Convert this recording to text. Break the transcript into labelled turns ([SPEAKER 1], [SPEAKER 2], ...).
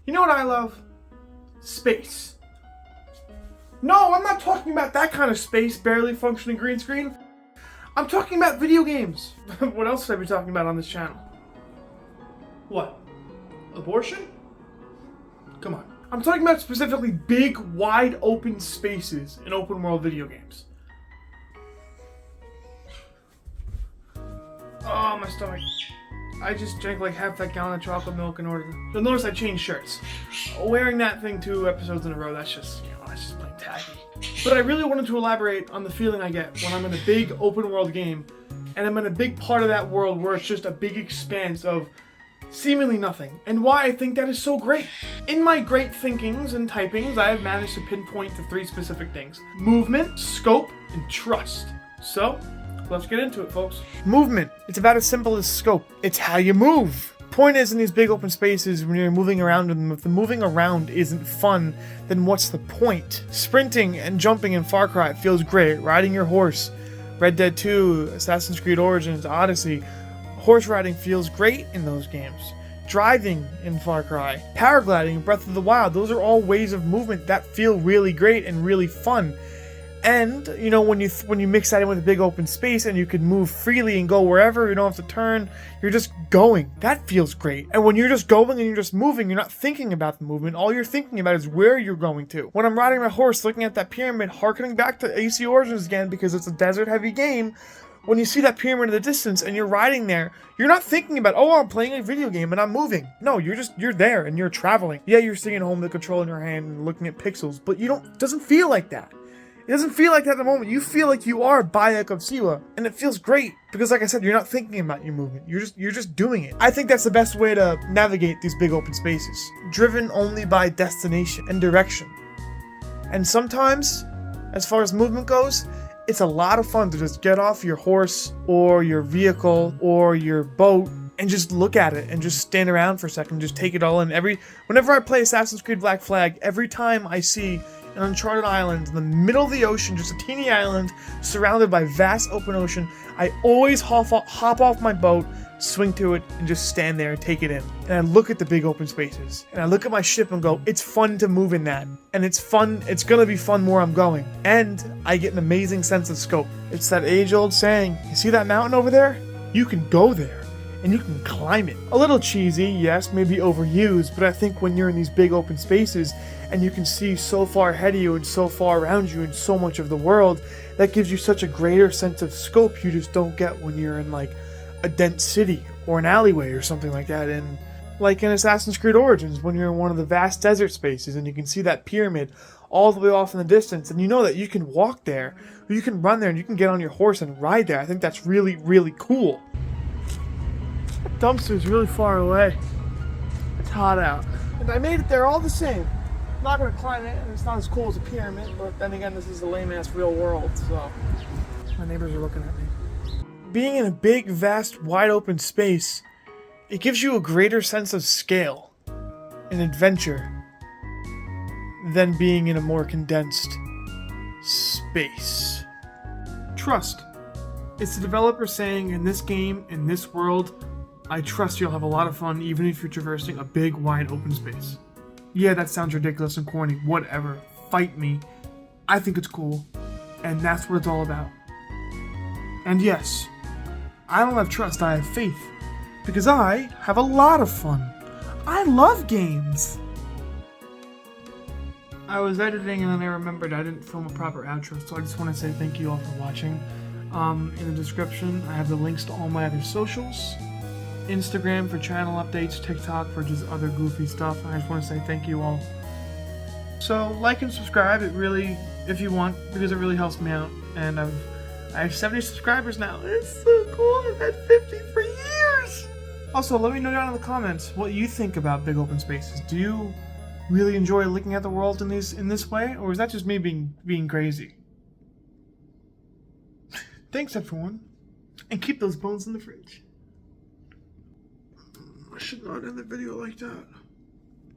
[SPEAKER 1] You know what I love? Space. No, I'm not talking about that kind of space, barely functioning green screen. I'm talking about video games. What else have I been talking about on this channel? What? Abortion? Come on. I'm talking about specifically big, wide open spaces in open world video games. Oh, my stomach. I just drank like half that gallon of chocolate milk in order to... You'll notice I changed shirts. Wearing that thing 2 episodes in a row, that's just, that's just plain tacky. But I really wanted to elaborate on the feeling I get when I'm in a big open world game and I'm in a big part of that world where it's just a big expanse of seemingly nothing, and why I think that is so great. In my great thinkings and typings, I have managed to pinpoint to 3 specific things: movement, scope, and trust. So, let's get into it, folks. Movement. It's about as simple as scope. It's how you move. Point is, in these big open spaces, when you're moving around in them, if the moving around isn't fun, then what's the point? Sprinting and jumping in Far Cry feels great. Riding your horse, Red Dead 2, Assassin's Creed Origins, Odyssey, horse riding feels great in those games. Driving in Far Cry, paragliding, Breath of the Wild, those are all ways of movement that feel really great and really fun. And, when you mix that in with a big open space and you can move freely and go wherever, you don't have to turn, you're just going. That feels great. And when you're just going and you're just moving, you're not thinking about the movement. All you're thinking about is where you're going to. When I'm riding my horse, looking at that pyramid, harkening back to AC Origins again because it's a desert-heavy game, when you see that pyramid in the distance and you're riding there, you're not thinking about, oh, I'm playing a video game and I'm moving. No, you're there and you're traveling. Yeah, you're sitting at home with the controller in your hand and looking at pixels, but it doesn't feel like that. It doesn't feel like that at the moment. You feel like you are Bayek of Siwa, and it feels great because, like I said, you're not thinking about your movement. You're just doing it. I think that's the best way to navigate these big open spaces, driven only by destination and direction. And sometimes, as far as movement goes, it's a lot of fun to just get off your horse or your vehicle or your boat and just look at it and just stand around for a second, just take it all in. Whenever I play Assassin's Creed Black Flag, every time I see an uncharted island in the middle of the ocean, just a teeny island surrounded by vast open ocean, I always hop off my boat, swing to it, and just stand there and take it in. And I look at the big open spaces, and I look at my ship and go, it's fun to move in that. And it's fun, it's gonna be fun where I'm going. And I get an amazing sense of scope. It's that age-old saying, you see that mountain over there? You can go there, and you can climb it. A little cheesy, yes, maybe overused, but I think when you're in these big open spaces, and you can see so far ahead of you and so far around you and so much of the world, that gives you such a greater sense of scope you just don't get when you're in like a dense city or an alleyway or something like that. And like in Assassin's Creed Origins, when you're in one of the vast desert spaces and you can see that pyramid all the way off in the distance, and you know that you can walk there, or you can run there, and you can get on your horse and ride there. I think that's really, really cool. That dumpster is really far away. It's hot out. And I made it there all the same. I'm not going to climb it, and it's not as cool as a pyramid, but then again, this is a lame-ass real world, so my neighbors are looking at me. Being in a big, vast, wide-open space, it gives you a greater sense of scale and adventure than being in a more condensed space. Trust. It's the developer saying, in this game, in this world, I trust you'll have a lot of fun even if you're traversing a big, wide, open space. Yeah, that sounds ridiculous and corny, whatever. Fight me. I think it's cool. And that's what it's all about. And yes, I don't have trust, I have faith. Because I have a lot of fun. I love games. I was editing and then I remembered I didn't film a proper outro, so I just want to say thank you all for watching. In the description, I have the links to all my other socials. Instagram for channel updates, TikTok for just other goofy stuff. I just want to say thank you all. So like and subscribe, if you want, because it really helps me out. And I have 70 subscribers now. It's so cool. I've had 50 for years. Also, let me know down in the comments what you think about big open spaces. Do you really enjoy looking at the world in this way, or is that just me being crazy? Thanks everyone, and keep those bones in the fridge. I should not end the video like that.